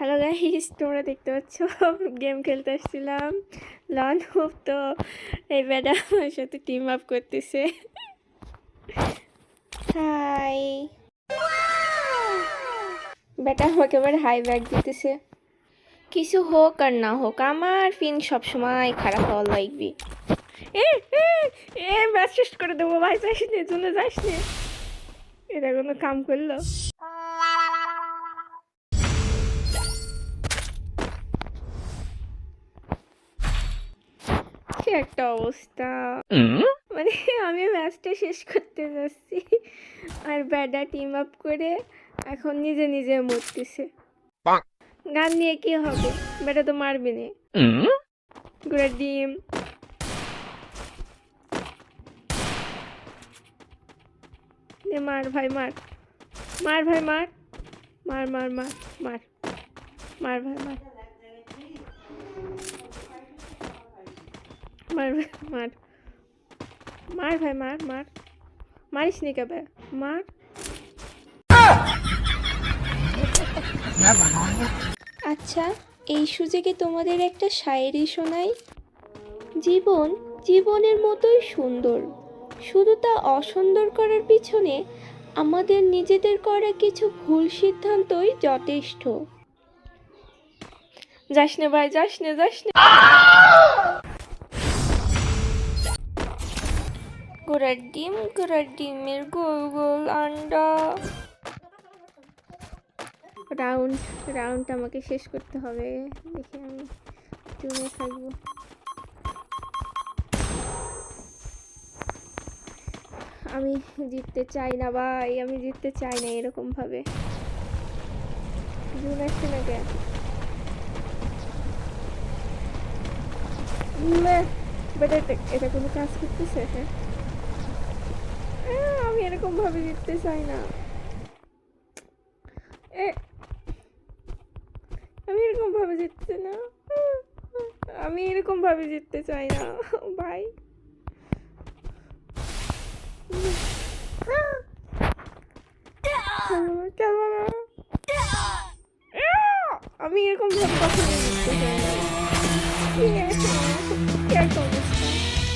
Hello guys, তোমরা দেখতে পাচ্ছ গেম খেলতে আসছিলাম লন হুপ। তো এই ব্যাটা আমার সাথে টিম আপ করতেছে। হাই, ব্যাটা আমাকে এবার হাই ব্যাক দিতেছে। কিছু হোক আর না হোক, আমার ফিন সবসময় খারাপ হওয়া লাগবে। এ এ এ ম্যাচ শেষ করে দেবো ভাই, যাস নে, জন্য যাস নে। এটা কোনো কাম করলো? কি একটা অবস্থা, মানে আমি ম্যাচটা শেষ করতে যাচ্ছি আর ব্যাডা টিম আপ করে এখন নিজে নিজে মরতেছে। গান নিয়ে কি হবে, ব্যাটা তো মারবে না। গুড়া ডিম, মার ভাই মার, মার ভাই মার, মার মার মার মার, মার ভাই মার, মার মার, মার ভাই মার মার, মারিস নি কবে মার। আচ্ছা, এই সুযোগে তোমাদের একটা শায়েরি শোনাই। জীবন জীবনের মতোই সুন্দর, শুধু তা অসুন্দর করার পিছনে আমাদের নিজেদের করা কিছু ভুল সিদ্ধান্তই যথেষ্ট। যাস নে ভাই, যাস নে, যাস নে। ঘোড়ার ডিম, ঘোড়ার ডিমের গোল গোল আন্ডা। রাউন্ড রাউন্ড আমাকে শেষ করতে হবে, দেখি আমি জমে থাকবো। আমি জিততে চাই না ভাই, আমি জিততে চাই না এরকম ভাবে। জুন আসছে না কেন? বেটা এটা কোনো কাজ করতেছে? হ্যাঁ, আমি এরকম ভাবে জিততে চাই না। আমি এরকম ভাবে জিততে না, আমি এরকম ভাবে জিততে চাই না ভাই। আমি এরকম ভাবে কখনো জিততে চাই না।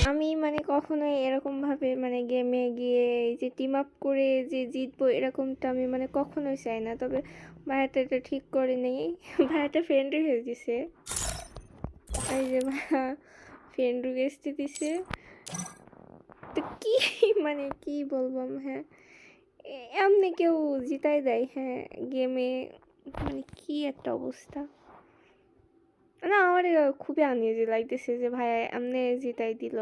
আমি মানে কখনোই এরকম ভাবে মানে গেমে গিয়ে যে টিম আপ করে যে জিতবো এরকমটা আমি মানে কখনোই চাই না। তবে ভাইয়াটা এটা ঠিক করে নেই, ভাইয়াটা ফ্রেন্ড রিকোয়েস্ট দিছে। এই যে ভাইয়া ফ্রেন্ড রিকোয়েস্ট দিছে, তো কি মানে কি বলবো। হ্যাঁ, এমনি কেউ জিতাই দেয় হ্যাঁ গেমে, মানে কি একটা অবস্থা না। আমার খুবই আনইজি লাগতেছে যে ভাইয়া এমনি জিতাই দিল।